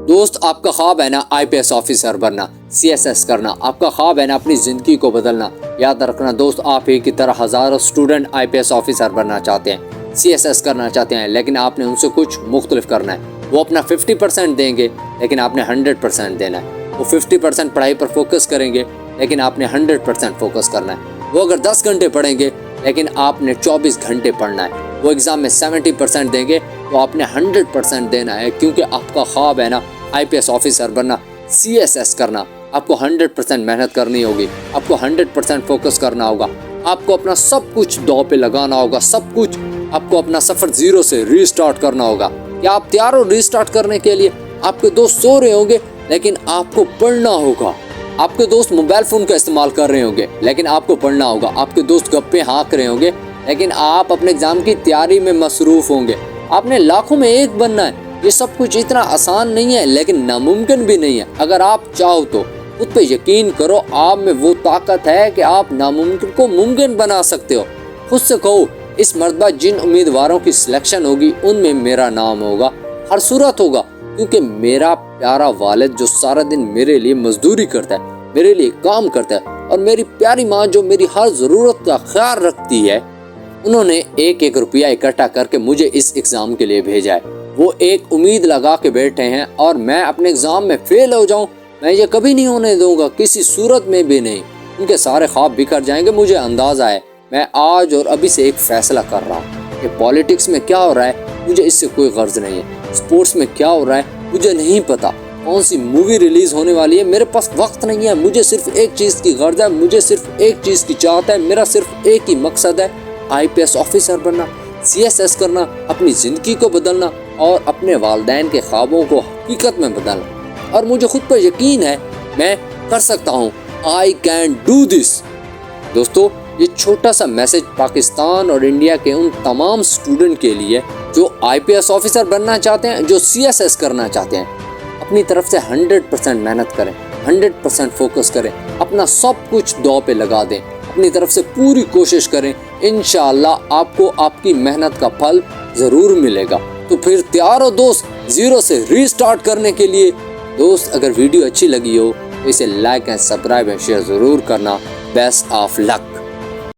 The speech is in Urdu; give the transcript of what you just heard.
دوست آپ کا خواب ہے نا IPS آفیسر بننا، CSS کرنا، آپ کا خواب ہے نا اپنی زندگی کو بدلنا۔ یاد رکھنا دوست، آپ ہی کی طرح ہزاروں اسٹوڈنٹ IPS آفیسر بننا چاہتے ہیں، CSS کرنا چاہتے ہیں، لیکن آپ نے ان سے کچھ مختلف کرنا ہے۔ وہ اپنا 50% دیں گے لیکن آپ نے 100% دینا ہے۔ وہ 50% پڑھائی پر فوکس کریں گے لیکن آپ نے 100% فوکس کرنا ہے۔ وہ اگر 10 گھنٹے پڑھیں گے لیکن آپ نے 24 گھنٹے پڑھنا ہے۔ وہ ایگزام میں 70% دیں گے تو آپ نے 100% دینا ہے، کیونکہ آپ کا خواب ہے نا IPS آفیسر بننا، CSS کرنا۔ آپ کو 100% محنت کرنی ہوگی، آپ کو 100% فوکس کرنا ہوگا، آپ کو اپنا سب کچھ دو پہ لگانا ہوگا، سب کچھ آپ کو اپنا سفر زیرو سے ریسٹارٹ کرنا ہوگا۔ کیا آپ تیار ہو ریسٹارٹ کرنے کے لیے؟ آپ کے دوست سو رہے ہوں گے لیکن آپ کو پڑھنا ہوگا۔ آپ کے دوست موبائل فون کا استعمال کر رہے ہوں گے لیکن آپ کو پڑھنا ہوگا۔ آپ کے دوست گپے ہانک رہے ہوں گے لیکن آپ اپنے ایگزام کی تیاری میں مصروف ہوں گے۔ آپ نے لاکھوں میں ایک بننا ہے۔ یہ سب کچھ اتنا آسان نہیں ہے لیکن ناممکن بھی نہیں ہے۔ اگر آپ چاہو تو خود پہ یقین کرو، آپ میں وہ طاقت ہے کہ آپ ناممکن کو ممکن بنا سکتے ہو۔ خود سے کہو، اس مرتبہ جن امیدواروں کی سلیکشن ہوگی ان میں میرا نام ہوگا، ہر صورت ہوگا، کیونکہ میرا پیارا والد جو سارا دن میرے لیے مزدوری کرتا ہے، میرے لیے کام کرتا ہے، اور میری پیاری ماں جو میری ہر ضرورت کا خیال رکھتی ہے، انہوں نے ایک ایک روپیہ اکٹھا کر کے مجھے اس ایگزام کے لیے بھیجا ہے۔ وہ ایک امید لگا کے بیٹھے ہیں اور میں اپنے ایگزام میں فیل ہو جاؤں، میں یہ کبھی نہیں ہونے دوں گا، کسی صورت میں بھی نہیں۔ ان کے سارے خواب بکھر جائیں گے، مجھے اندازہ ہے۔ میں آج اور ابھی سے ایک فیصلہ کر رہا ہوں کہ پالیٹکس میں کیا ہو رہا ہے مجھے اس سے کوئی غرض نہیں ہے، سپورٹس میں کیا ہو رہا ہے مجھے نہیں پتا، کون سی مووی ریلیز ہونے والی ہے میرے پاس وقت نہیں ہے۔ مجھے صرف ایک چیز کی غرض ہے، مجھے صرف ایک چیز کی چاہت ہے، میرا صرف ایک ہی مقصد ہے، IPS آفیسر بننا، CSS کرنا، اپنی زندگی کو بدلنا اور اپنے والدین کے خوابوں کو حقیقت میں بدلنا۔ اور مجھے خود پر یقین ہے میں کر سکتا ہوں۔ I can do this۔ دوستو، یہ چھوٹا سا میسج پاکستان اور انڈیا کے ان تمام اسٹوڈنٹ کے لیے جو IPS آفیسر بننا چاہتے ہیں، جو CSS کرنا چاہتے ہیں۔ اپنی طرف سے 100% محنت کریں، 100% فوکس کریں، اپنا سب کچھ دو پہ لگا دیں، اپنی طرف سے پوری کوشش کریں۔ انشاءاللہ آپ کو آپ کی محنت کا پھل ضرور ملے گا۔ تو پھر تیار ہو دوست زیرو سے ریسٹارٹ کرنے کے لیے؟ دوست، اگر ویڈیو اچھی لگی ہو تو اسے like and subscribe and share ضرور کرنا۔ Best of look.